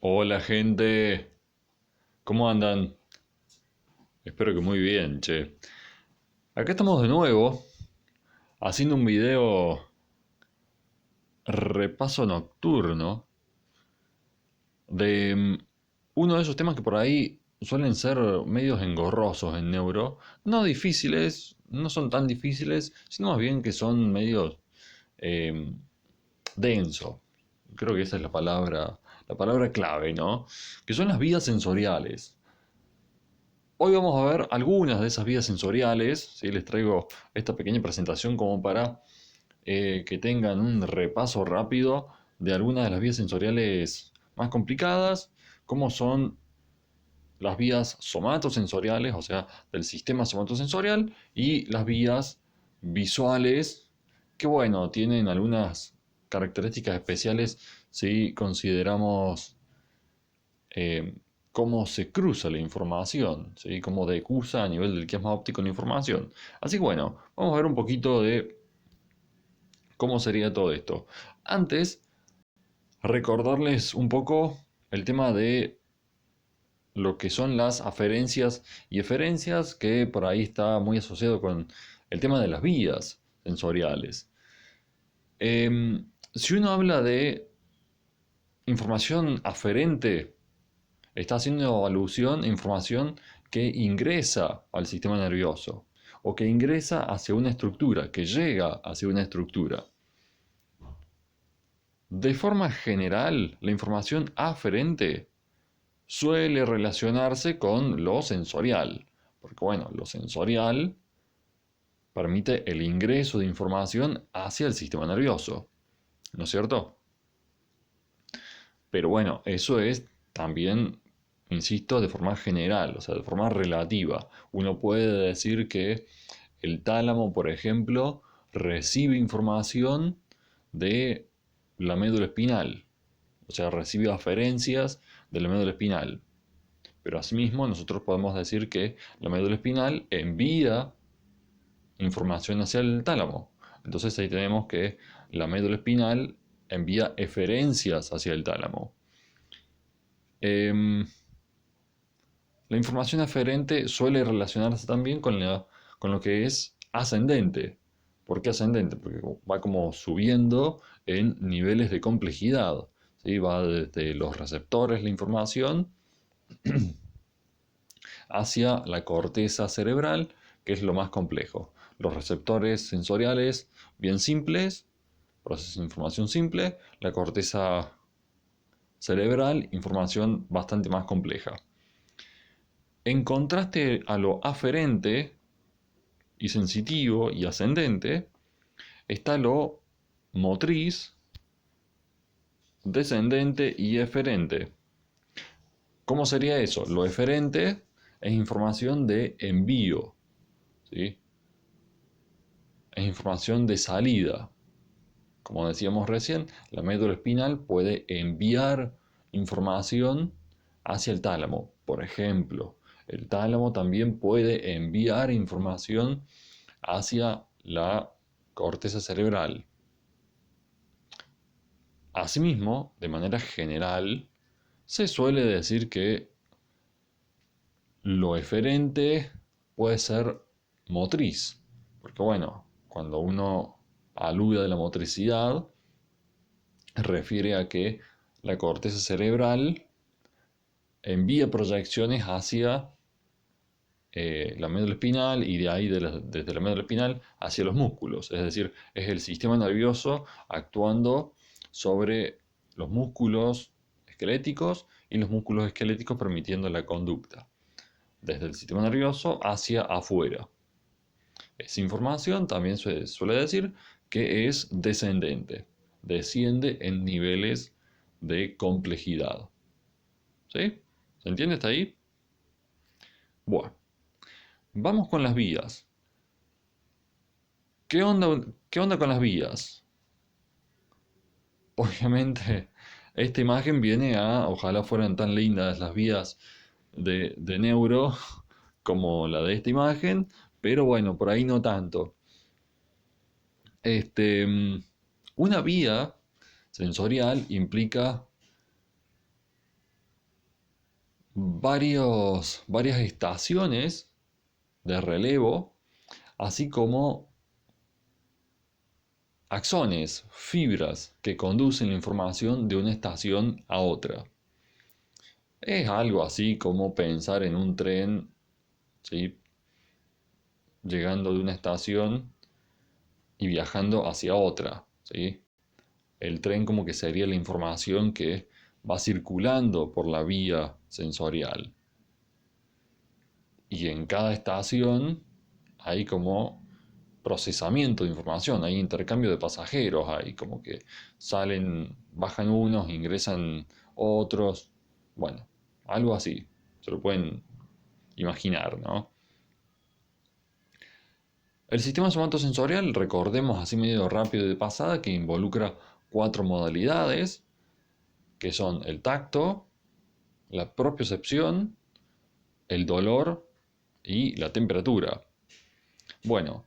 Hola gente, ¿cómo andan? Espero que muy bien, che. Acá estamos de nuevo haciendo un video repaso nocturno de uno de esos temas que por ahí suelen ser medios engorrosos en neuro. No difíciles, no son tan difíciles, sino más bien que son medios eh, densos. Creo que esa es la palabra clave, ¿no? Que son las vías sensoriales. Hoy vamos a ver algunas de esas vías sensoriales, ¿sí? Les traigo esta pequeña presentación como para que tengan un repaso rápido de algunas de las vías sensoriales más complicadas, como son las vías somatosensoriales, o sea, del sistema somatosensorial, y las vías visuales, que bueno, tienen algunas características especiales si consideramos eh, cómo se cruza la información, ¿sí? Cómo decusa a nivel del quiasma óptico la información. Así que bueno, vamos a ver un poquito de cómo sería todo esto. Antes, recordarles un poco el tema de lo que son las aferencias y eferencias, que por ahí está muy asociado con el tema de las vías sensoriales. Si uno habla de información aferente, está haciendo alusión a información que ingresa al sistema nervioso o que ingresa hacia una estructura, que llega hacia una estructura. De forma general, la información aferente suele relacionarse con lo sensorial, porque bueno, lo sensorial permite el ingreso de información hacia el sistema nervioso, ¿no es cierto? Pero bueno, eso es también, insisto, de forma general, o sea, de forma relativa. Uno puede decir que el tálamo, por ejemplo, recibe información de la médula espinal, o sea, recibe aferencias de la médula espinal. Pero asimismo, nosotros podemos decir que la médula espinal envía información hacia el tálamo. Entonces ahí tenemos que la médula espinal envía eferencias hacia el tálamo. Em, la información aferente suele relacionarse también con lo que es ascendente. ¿Por qué ascendente? Porque va como subiendo en niveles de complejidad. ¿Sí? Va desde los receptores, la información, hacia la corteza cerebral, que es lo más complejo. Los receptores sensoriales bien simples, procesos de información simple, la corteza cerebral, información bastante más compleja. En contraste a lo aferente y sensitivo y ascendente, está lo motriz, descendente y eferente. ¿Cómo sería eso? Lo eferente es información de envío, ¿sí? Es información de salida. Como decíamos recién, la médula espinal puede enviar información hacia el tálamo. Por ejemplo, el tálamo también puede enviar información hacia la corteza cerebral. Asimismo, de manera general, se suele decir que lo eferente puede ser motriz, porque bueno, cuando uno alude a la motricidad, refiere a que la corteza cerebral envía proyecciones hacia la médula espinal y de ahí desde la médula espinal hacia los músculos. Es decir, es el sistema nervioso actuando sobre los músculos esqueléticos y los músculos esqueléticos permitiendo la conducta desde el sistema nervioso hacia afuera. Esa información también se suele decir que es descendente, desciende en niveles de complejidad. ¿Sí? ¿Se entiende hasta ahí? Bueno, vamos con las vías. ¿Qué onda, qué onda con las vías? Obviamente, esta imagen viene a, ojalá fueran tan lindas las vías de neuro como la de esta imagen, pero bueno, por ahí no tanto. Este, una vía sensorial implica varias estaciones de relevo, así como axones, fibras que conducen la información de una estación a otra. Es algo así como pensar en un tren, ¿sí? Llegando de una estación y viajando hacia otra, ¿sí? El tren como que sería la información que va circulando por la vía sensorial. Y en cada estación hay como procesamiento de información, hay intercambio de pasajeros, hay como que salen, bajan unos, ingresan otros, bueno, algo así, se lo pueden imaginar, ¿no? El sistema somatosensorial, recordemos así medio rápido de pasada, que involucra cuatro modalidades, que son el tacto, la propiocepción, el dolor y la temperatura. Bueno,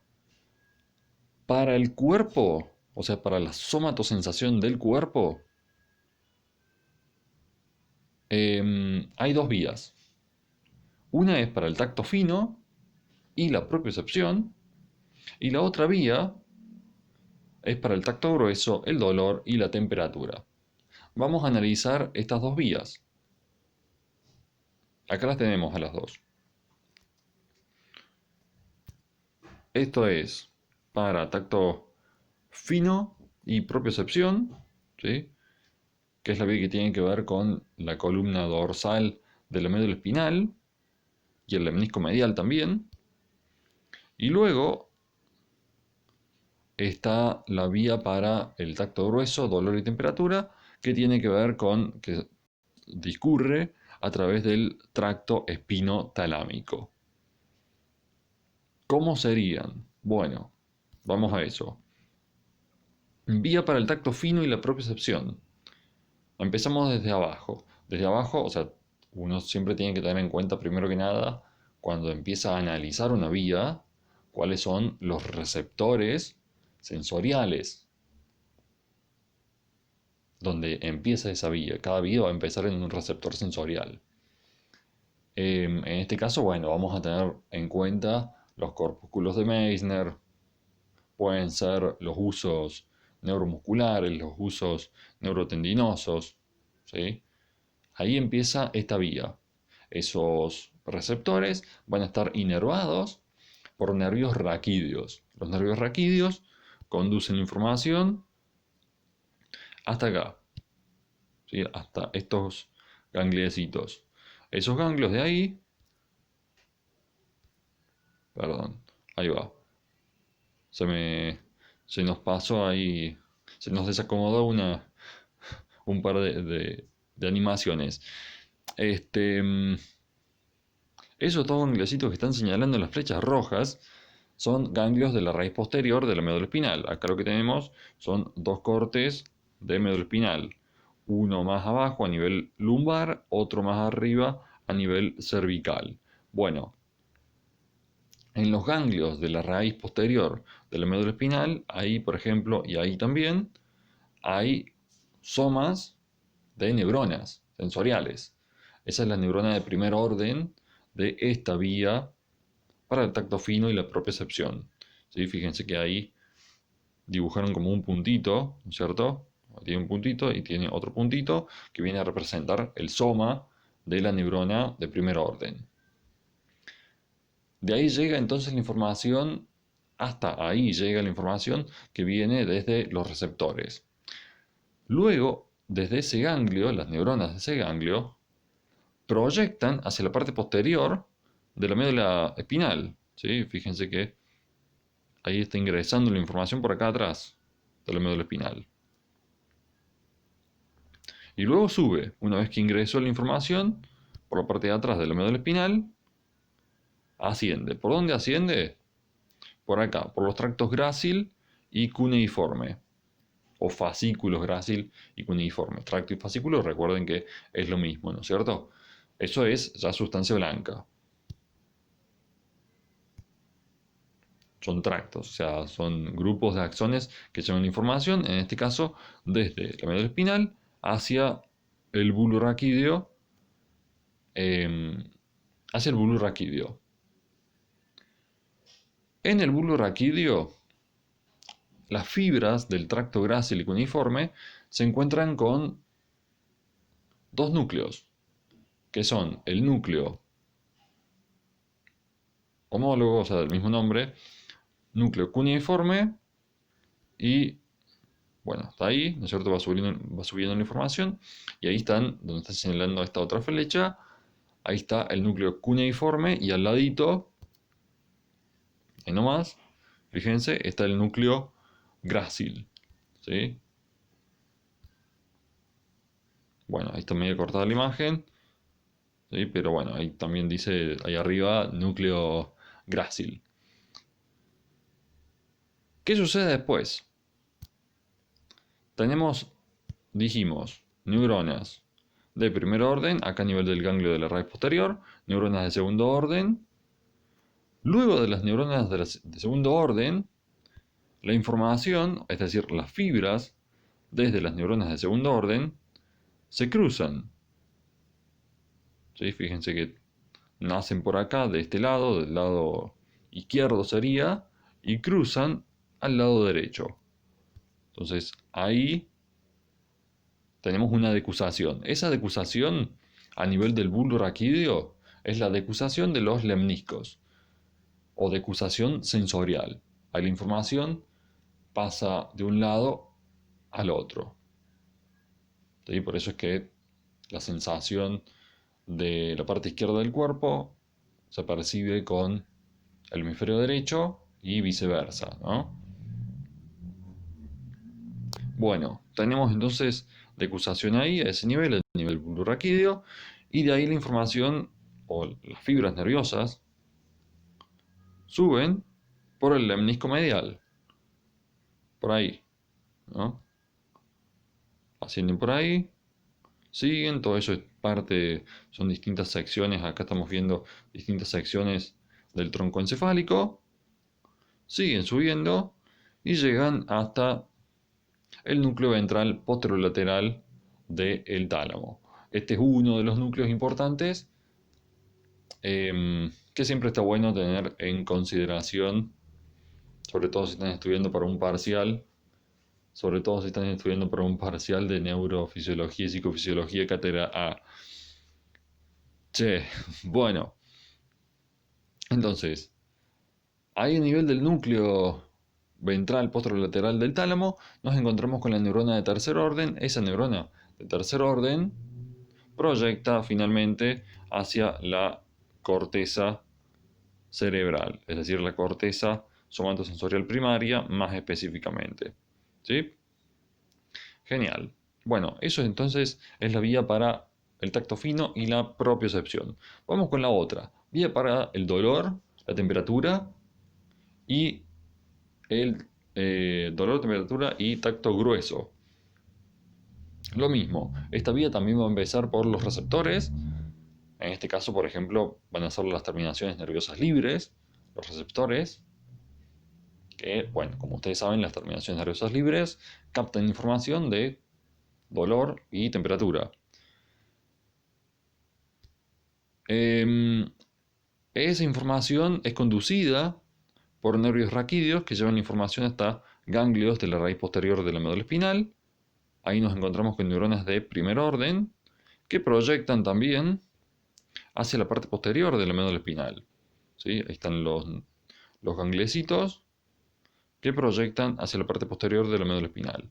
para el cuerpo, o sea, para la somatosensación del cuerpo, hay dos vías. Una es para el tacto fino y la propiocepción, y la otra vía es para el tacto grueso, el dolor y la temperatura. Vamos a analizar estas dos vías. Acá las tenemos a las dos. Esto es para tacto fino y propiocepción, ¿sí? Que es la vía que tiene que ver con la columna dorsal de la médula espinal y el lemnisco medial también. Y luego está la vía para el tacto grueso, dolor y temperatura, que tiene que ver con, que discurre a través del tracto espinotalámico. ¿Cómo serían? Bueno, vamos a eso. Vía para el tacto fino y la propiocepción. Empezamos desde abajo. Desde abajo, o sea, uno siempre tiene que tener en cuenta, primero que nada, cuando empieza a analizar una vía, cuáles son los receptores sensoriales donde empieza esa vía. Cada vía va a empezar en un receptor sensorial. En este caso, bueno, vamos a tener en cuenta los corpúsculos de Meissner, pueden ser los usos neuromusculares, los usos neurotendinosos, ¿sí? Ahí empieza esta vía. Esos receptores van a estar inervados por nervios raquídeos. Los nervios raquídeos conducen información hasta acá, ¿sí? Hasta estos gangliecitos. Esos ganglios de ahí, perdón, ahí va. Se me, se nos pasó ahí, se nos desacomodó un par de animaciones. Este, Esos dos gangliositos que están señalando las flechas rojas son ganglios de la raíz posterior de la médula espinal. Acá lo que tenemos son dos cortes de médula espinal. Uno más abajo a nivel lumbar, otro más arriba a nivel cervical. Bueno, en los ganglios de la raíz posterior de la médula espinal, ahí por ejemplo, y ahí también, hay somas de neuronas sensoriales. Esa es la neurona de primer orden de esta vía para el tacto fino y la propiocepción. ¿Sí? Fíjense que ahí dibujaron como un puntito, ¿no es cierto? Tiene un puntito y tiene otro puntito que viene a representar el soma de la neurona de primer orden. De ahí llega entonces la información, hasta ahí llega la información que viene desde los receptores. Luego, desde ese ganglio, las neuronas de ese ganglio, proyectan hacia la parte posterior de la médula espinal. ¿Sí? Fíjense que ahí está ingresando la información por acá atrás de la médula espinal. Y luego sube, una vez que ingresó la información, por la parte de atrás de la médula espinal, asciende. ¿Por dónde asciende? Por acá, por los tractos grácil y cuneiforme. O fascículos grácil y cuneiforme. Tracto y fascículo, recuerden que es lo mismo, ¿no es cierto? Eso es ya sustancia blanca. Son tractos, o sea, son grupos de axones que llevan información, en este caso, desde la médula espinal hacia el bulbo raquídeo, hacia el bulbo raquídeo. En el bulbo raquídeo, las fibras del tracto grácil y cuneiforme se encuentran con dos núcleos, que son el núcleo homólogo, o sea, del mismo nombre, núcleo cuneiforme y, bueno, hasta ahí, ¿no es cierto? Va subiendo la información y ahí están, donde está señalando esta otra flecha, ahí está el núcleo cuneiforme y al ladito, ahí nomás, fíjense, está el núcleo grácil, ¿sí? Bueno, ahí está medio cortada la imagen, ¿sí? Pero bueno, ahí también dice, ahí arriba, núcleo grácil. ¿Qué sucede después? Tenemos, dijimos, neuronas de primer orden, acá a nivel del ganglio de la raíz posterior, neuronas de segundo orden. Luego de las neuronas de segundo orden, la información, es decir, las fibras, desde las neuronas de segundo orden, se cruzan. ¿Sí? Fíjense que nacen por acá, de este lado, del lado izquierdo sería, y cruzan al lado derecho. Entonces ahí tenemos una decusación. Esa decusación a nivel del bulbo raquídeo es la decusación de los lemniscos o decusación sensorial. Ahí la información pasa de un lado al otro. ¿Sí? Por eso es que la sensación de la parte izquierda del cuerpo se percibe con el hemisferio derecho y viceversa, ¿no? Bueno, tenemos entonces decusación ahí, a ese nivel, el nivel bulborraquídeo, y de ahí la información o las fibras nerviosas suben por el lemnisco medial, por ahí, ¿no? Ascienden por ahí, siguen, todo eso es parte, son distintas secciones, acá estamos viendo distintas secciones del tronco encefálico, siguen subiendo y llegan hasta el núcleo ventral posterolateral del tálamo. Este es uno de los núcleos importantes que siempre está bueno tener en consideración, sobre todo si están estudiando para un parcial, sobre todo si están estudiando para un parcial de neurofisiología y psicofisiología cátedra A. Che, bueno, entonces, ahí a nivel del núcleo ventral posterolateral del tálamo, nos encontramos con la neurona de tercer orden. Esa neurona de tercer orden proyecta finalmente hacia la corteza cerebral, es decir, la corteza somatosensorial primaria más específicamente. ¿Sí? Genial. Bueno, eso entonces es la vía para el tacto fino y la propiocepción. Vamos con la otra. Vía para el dolor, la temperatura y el dolor, temperatura y tacto grueso. Lo mismo, esta vía también va a empezar por los receptores. En este caso, por ejemplo, van a ser las terminaciones nerviosas libres, los receptores, que, bueno, como ustedes saben, las terminaciones nerviosas libres captan información de dolor y temperatura. Esa información es conducida por nervios raquídeos que llevan información hasta ganglios de la raíz posterior de la médula espinal. Ahí nos encontramos con neuronas de primer orden que proyectan también hacia la parte posterior de la médula espinal. ¿Sí? Ahí están los gangliecitos que proyectan hacia la parte posterior de la médula espinal.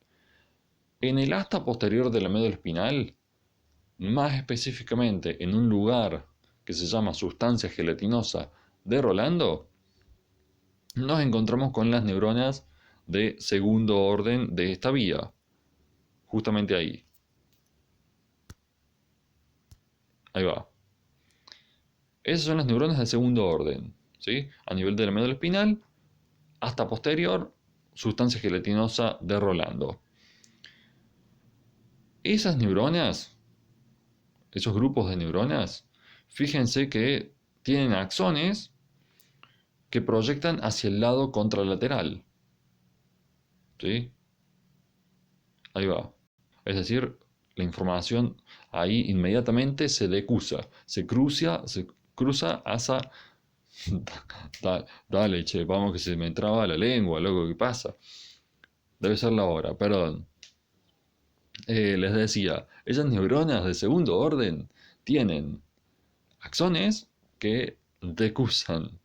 En el asta posterior de la médula espinal, más específicamente en un lugar que se llama sustancia gelatinosa de Rolando, nos encontramos con las neuronas de segundo orden de esta vía, justamente ahí. Ahí va. Esas son las neuronas de segundo orden, ¿sí? A nivel de la médula espinal, hasta posterior, sustancia gelatinosa de Rolando. Esas neuronas, esos grupos de neuronas, fíjense que tienen axones que proyectan hacia el lado contralateral. ¿Sí? Ahí va. Es decir, la información ahí inmediatamente se decusa, se cruza hacia... Dale, che, vamos que se me traba la lengua, loco, ¿qué pasa? Debe ser la hora, perdón. Les decía, esas neuronas de segundo orden tienen axones que decusan,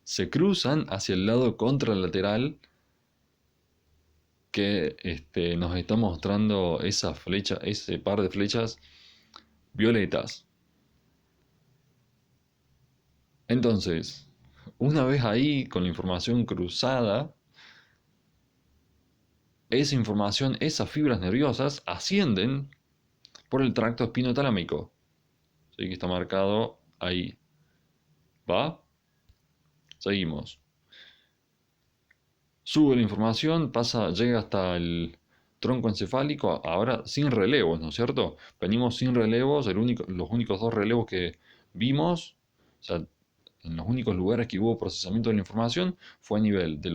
se cruzan hacia el lado contralateral que nos está mostrando esa flecha, ese par de flechas violetas. Entonces, una vez ahí con la información cruzada, esa información, esas fibras nerviosas ascienden por el tracto espinotalámico. ¿Sí? Que está marcado ahí. ¿Va? Seguimos. Sube la información, llega hasta el tronco encefálico, ahora sin relevos, ¿no es cierto? Venimos sin relevos, los únicos dos relevos que vimos, o sea, en los únicos lugares que hubo procesamiento de la información, fue a nivel de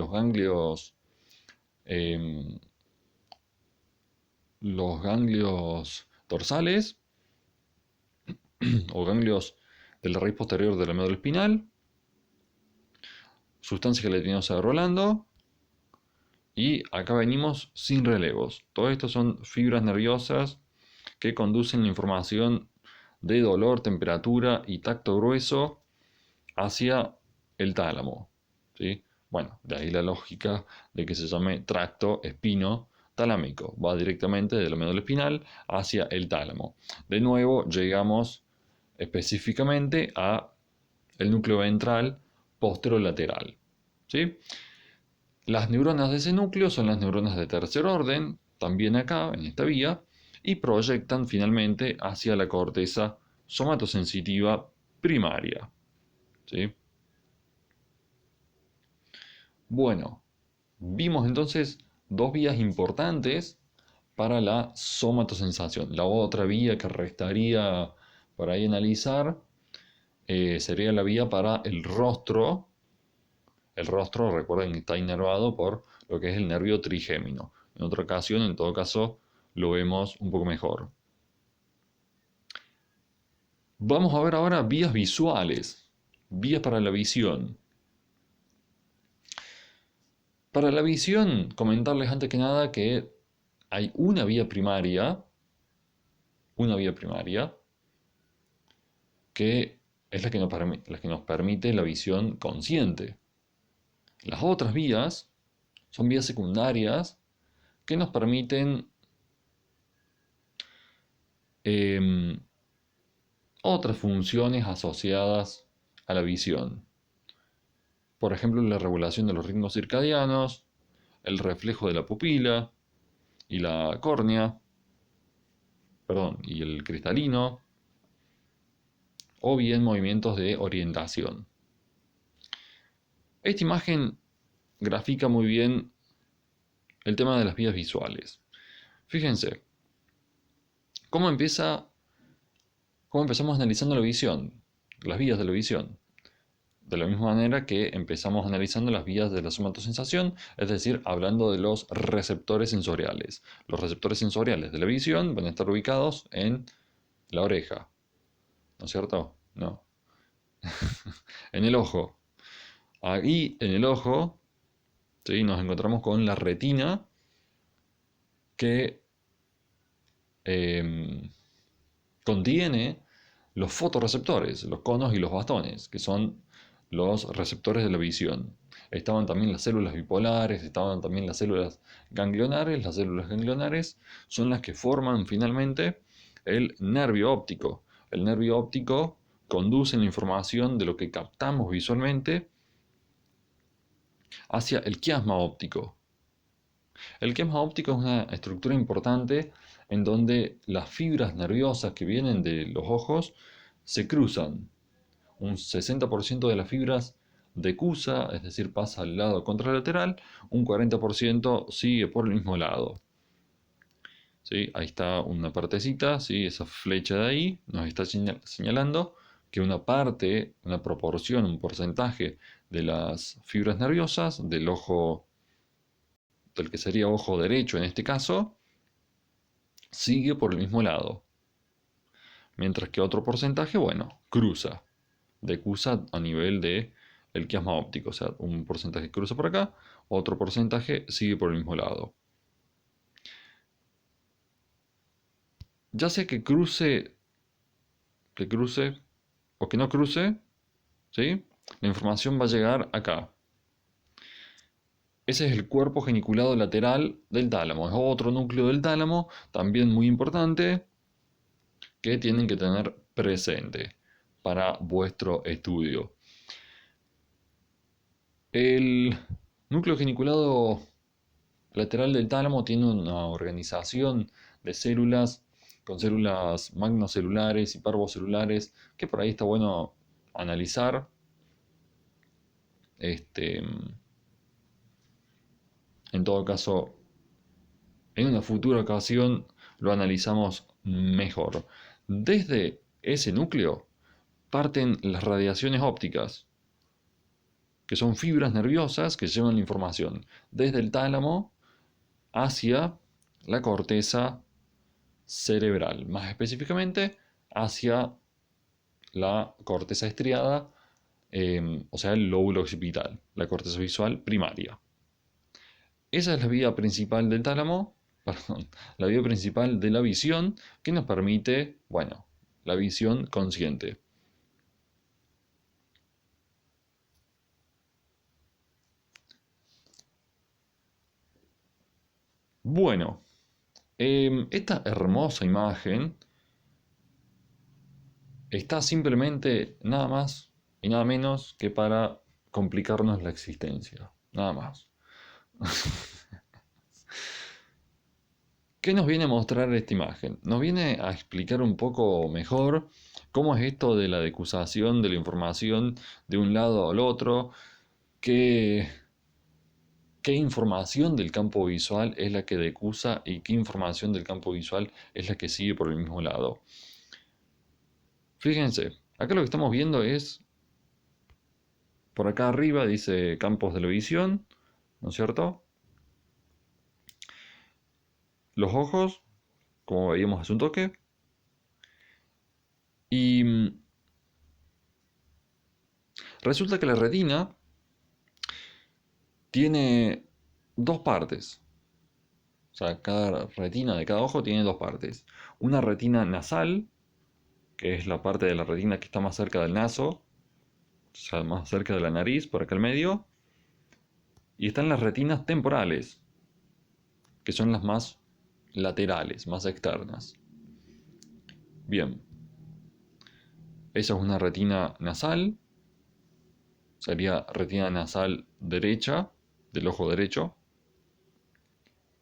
em, los ganglios dorsales o ganglios de la raíz posterior de la médula espinal, sustancia gelatinosa de Rolando, y acá venimos sin relevos. Todo esto son fibras nerviosas que conducen la información de dolor, temperatura y tacto grueso hacia el tálamo. ¿Sí? Bueno, de ahí la lógica de que se llame tracto espino talámico. Va directamente de la médula espinal hacia el tálamo. De nuevo, llegamos específicamente a el núcleo ventral posterolateral. ¿Sí? Las neuronas de ese núcleo son las neuronas de tercer orden, también acá, en esta vía, y proyectan finalmente hacia la corteza somatosensitiva primaria. ¿Sí? Bueno, vimos entonces dos vías importantes para la somatosensación. La otra vía que restaría para ahí analizar sería la vía para el rostro. El rostro, recuerden que está inervado por lo que es el nervio trigémino. En otra ocasión, en todo caso, lo vemos un poco mejor. Vamos a ver ahora vías visuales, vías para la visión. Para la visión, comentarles antes que nada que hay una vía primaria, que es la que nos permite la visión consciente. Las otras vías son vías secundarias que nos permiten em, otras funciones asociadas a la visión. Por ejemplo, la regulación de los ritmos circadianos, el reflejo de la pupila y la córnea, perdón, y el cristalino, o bien movimientos de orientación. Esta imagen grafica muy bien el tema de las vías visuales. Fíjense, ¿cómo empezamos analizando la visión? Las vías de la visión. De la misma manera que empezamos analizando las vías de la somatosensación, es decir, hablando de los receptores sensoriales. Los receptores sensoriales de la visión van a estar ubicados en la oreja, ¿no es cierto? No. En el ojo. Ahí en el ojo, ¿sí? Nos encontramos con la retina que em, contiene los fotorreceptores, los conos y los bastones, que son los receptores de la visión. Estaban también las células bipolares, estaban también las células ganglionares. Las células ganglionares son las que forman finalmente el nervio óptico. El nervio óptico conduce la información de lo que captamos visualmente hacia el quiasma óptico. El quiasma óptico es una estructura importante en donde las fibras nerviosas que vienen de los ojos se cruzan. Un 60% de las fibras decusa, es decir, pasa al lado contralateral, un 40% sigue por el mismo lado. ¿Sí? Ahí está una partecita, ¿sí? Esa flecha de ahí nos está señalando que una parte, una proporción, un porcentaje de las fibras nerviosas del ojo, del que sería ojo derecho en este caso, sigue por el mismo lado. Mientras que otro porcentaje, bueno, cruza. Decusa a nivel de el quiasma óptico. O sea, un porcentaje cruza por acá, otro porcentaje sigue por el mismo lado. Ya sea que cruce o que no cruce, ¿sí? La información va a llegar acá. Ese es el cuerpo geniculado lateral del tálamo. Es otro núcleo del tálamo, también muy importante, que tienen que tener presente para vuestro estudio. El núcleo geniculado lateral del tálamo tiene una organización de células con células magnocelulares y parvocelulares que por ahí está bueno analizar. En todo caso, en una futura ocasión lo analizamos mejor. Desde ese núcleo parten las radiaciones ópticas, que son fibras nerviosas que llevan la información desde el tálamo hacia la corteza cerebral, más específicamente hacia la corteza estriada, o sea, el lóbulo occipital, la corteza visual primaria. Esa es la vía principal del tálamo, perdón, la vía principal de la visión que nos permite, bueno, la visión consciente. Bueno, esta hermosa imagen está simplemente nada más y nada menos que para complicarnos la existencia. Nada más. ¿Qué nos viene a mostrar esta imagen? Nos viene a explicar un poco mejor cómo es esto de la decusación de la información de un lado al otro, qué, qué información del campo visual es la que decusa y qué información del campo visual es la que sigue por el mismo lado. Fíjense, acá lo que estamos viendo es, por acá arriba dice campos de la visión, ¿no es cierto? Los ojos, como veíamos hace un toque, y resulta que la retina tiene dos partes. O sea, cada retina de cada ojo tiene dos partes. Una retina nasal, que es la parte de la retina que está más cerca del naso, o sea, más cerca de la nariz, por acá al medio. Y están las retinas temporales, que son las más laterales, más externas. Bien, esa es una retina nasal, sería retina nasal derecha, del ojo derecho,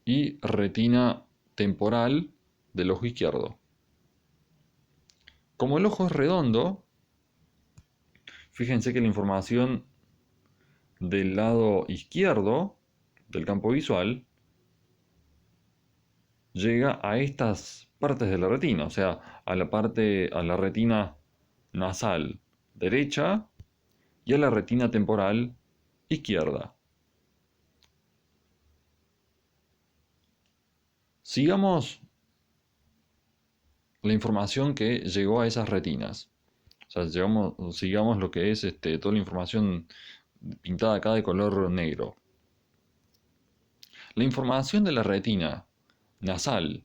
y retina temporal del ojo izquierdo. Como el ojo es redondo, fíjense que la información del lado izquierdo del campo visual llega a estas partes de la retina, o sea, a la retina nasal derecha y a la retina temporal izquierda. Sigamos la información que llegó a esas retinas. O sea, sigamos lo que es toda la información pintada acá de color negro. La información de la retina nasal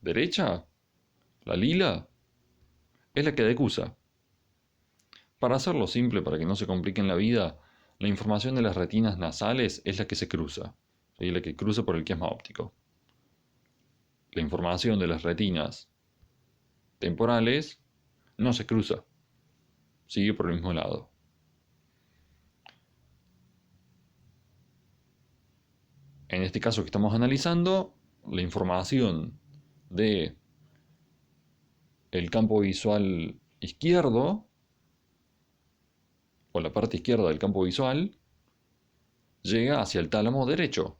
derecha, la lila, es la que decusa. Para hacerlo simple, para que no se compliquen la vida, la información de las retinas nasales es la que se cruza, ¿sí? La que cruza por el quiasma óptico. La información de las retinas temporales no se cruza, sigue por el mismo lado. En este caso que estamos analizando, la información de el campo visual izquierdo, o la parte izquierda del campo visual, llega hacia el tálamo derecho.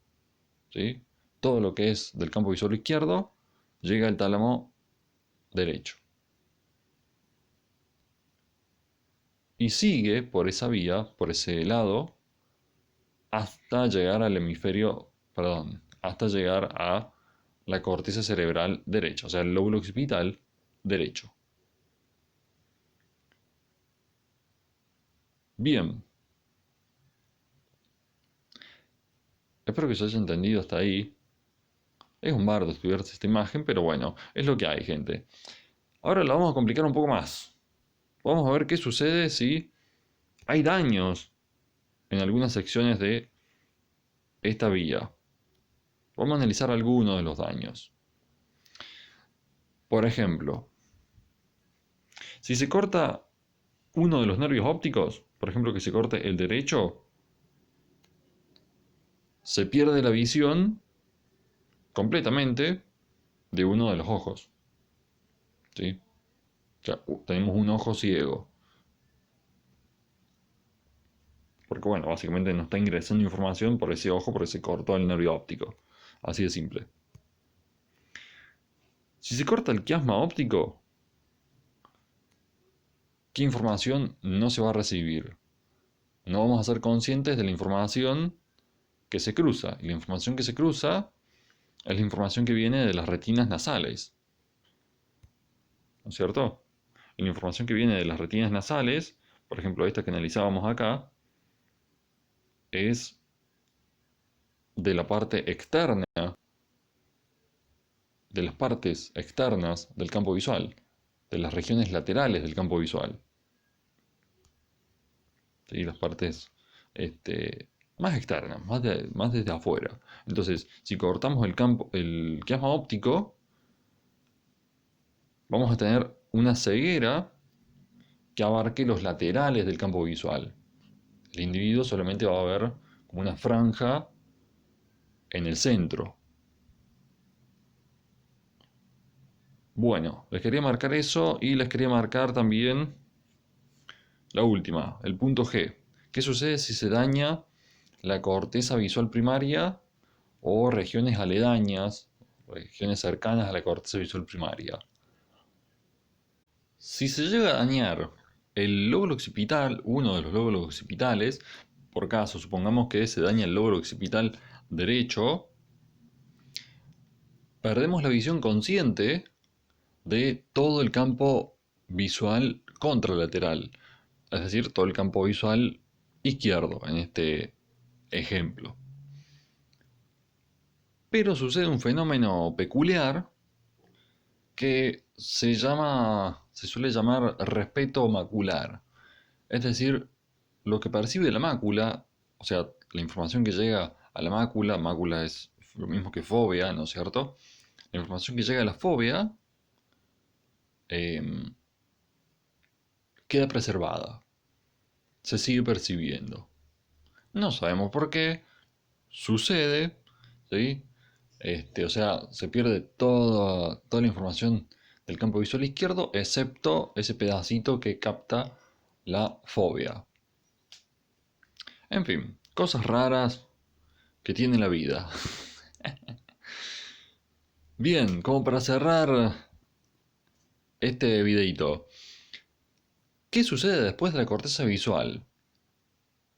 ¿Sí? Todo lo que es del campo visual izquierdo llega al tálamo derecho. Y sigue por esa vía, por ese lado, hasta llegar al hemisferio, perdón, hasta llegar a la corteza cerebral derecha, o sea, el lóbulo occipital derecho. Bien, espero que se haya entendido hasta ahí. Es un bardo estudiar esta imagen, pero bueno, es lo que hay, gente. Ahora la vamos a complicar un poco más. Vamos a ver qué sucede si hay daños en algunas secciones de esta vía. Vamos a analizar algunos de los daños. Por ejemplo, si se corta uno de los nervios ópticos, por ejemplo que se corte el derecho, se pierde la visión completamente de uno de los ojos. ¿Sí? O sea, tenemos un ojo ciego. Porque bueno, básicamente no está ingresando información por ese ojo porque se cortó el nervio óptico. Así de simple. Si se corta el quiasma óptico, ¿qué información no se va a recibir? No vamos a ser conscientes de la información que se cruza. Y la información que se cruza es la información que viene de las retinas nasales. ¿No es cierto? Y la información que viene de las retinas nasales, por ejemplo esta que analizábamos acá, es de la parte externa, de las partes externas del campo visual, de las regiones laterales del campo visual. ¿Sí? Las partes más externas, más desde afuera. Entonces, si cortamos el quiasma óptico, vamos a tener una ceguera que abarque los laterales del campo visual. El individuo solamente va a ver como una franja en el centro. Bueno, les quería marcar eso y les quería marcar también la última, el punto G. ¿Qué sucede si se daña la corteza visual primaria o regiones aledañas, regiones cercanas a la corteza visual primaria? Si se llega a dañar el lóbulo occipital, uno de los lóbulos occipitales, por caso, supongamos que se daña el lóbulo occipital derecho, perdemos la visión consciente de todo el campo visual contralateral, es decir, todo el campo visual izquierdo en este ejemplo. Pero sucede un fenómeno peculiar que se suele llamar respeto macular. Es decir, lo que percibe la mácula, o sea, la información que llega a la mácula, mácula es lo mismo que fobia, ¿no es cierto? La información que llega a la fobia em, queda preservada, se sigue percibiendo. No sabemos por qué, sucede, ¿sí? O sea, se pierde toda la información del campo visual izquierdo, excepto ese pedacito que capta la fobia. En fin, cosas raras que tiene la vida. Bien, como para cerrar este videito, ¿qué sucede después de la corteza visual?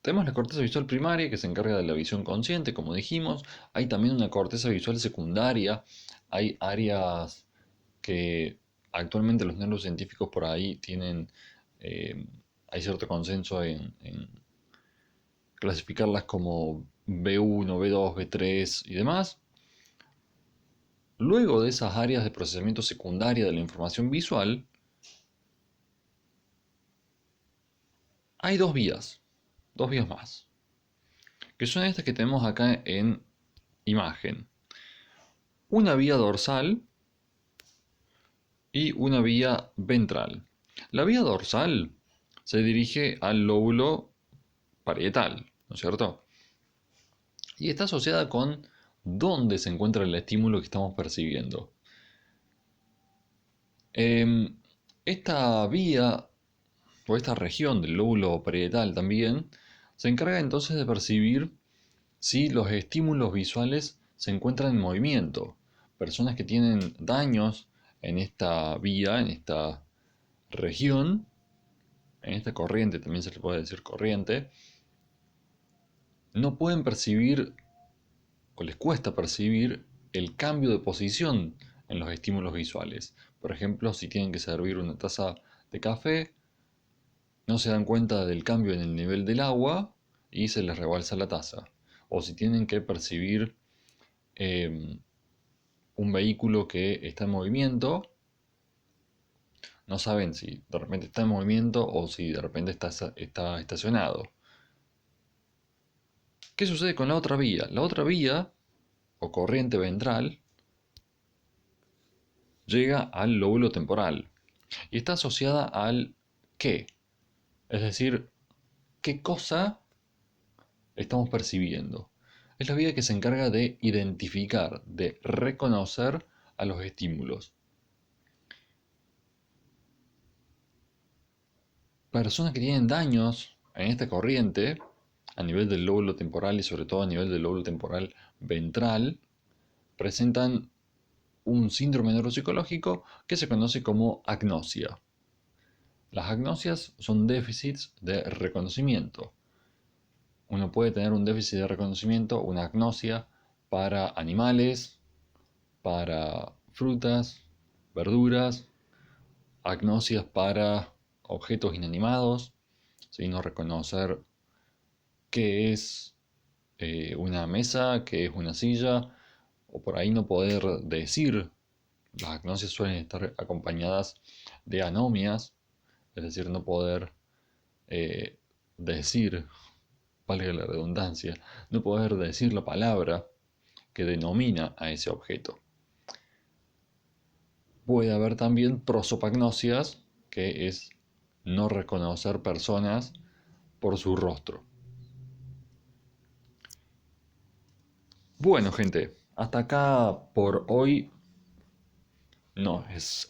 Tenemos la corteza visual primaria que se encarga de la visión consciente, como dijimos. Hay también una corteza visual secundaria. Hay áreas que actualmente los neurocientíficos por ahí tienen, eh, hay cierto consenso en clasificarlas como B1, B2, B3 y demás. Luego de esas áreas de procesamiento secundaria de la información visual, hay dos vías más, que son estas que tenemos acá en imagen. Una vía dorsal y una vía ventral. La vía dorsal se dirige al lóbulo parietal, ¿no es cierto? Y está asociada con dónde se encuentra el estímulo que estamos percibiendo. Esta vía o esta región del lóbulo parietal también se encarga entonces de percibir si los estímulos visuales se encuentran en movimiento. Personas que tienen daños en esta vía, en esta región, en esta corriente, también se le puede decir corriente, no pueden percibir o les cuesta percibir el cambio de posición en los estímulos visuales. Por ejemplo, si tienen que servir una taza de café, no se dan cuenta del cambio en el nivel del agua y se les rebalsa la taza. O si tienen que percibir eh, un vehículo que está en movimiento, no saben si de repente está en movimiento o si de repente está estacionado. ¿Qué sucede con la otra vía? La otra vía, o corriente ventral, llega al lóbulo temporal y está asociada al qué, es decir, qué cosa estamos percibiendo. Es la vía que se encarga de identificar, de reconocer a los estímulos. Personas que tienen daños en esta corriente, a nivel del lóbulo temporal y sobre todo a nivel del lóbulo temporal ventral, presentan un síndrome neuropsicológico que se conoce como agnosia. Las agnosias son déficits de reconocimiento. Uno puede tener un déficit de reconocimiento, una agnosia, para animales, para frutas, verduras, agnosias para objetos inanimados, ¿sí? No reconocer qué es una mesa, qué es una silla, o por ahí no poder decir. Las agnosias suelen estar acompañadas de anomias, es decir, no poder eh, decir, valga la redundancia, no poder decir la palabra que denomina a ese objeto. Puede haber también prosopagnosias, que es no reconocer personas por su rostro. Bueno, gente, hasta acá por hoy. No, estamos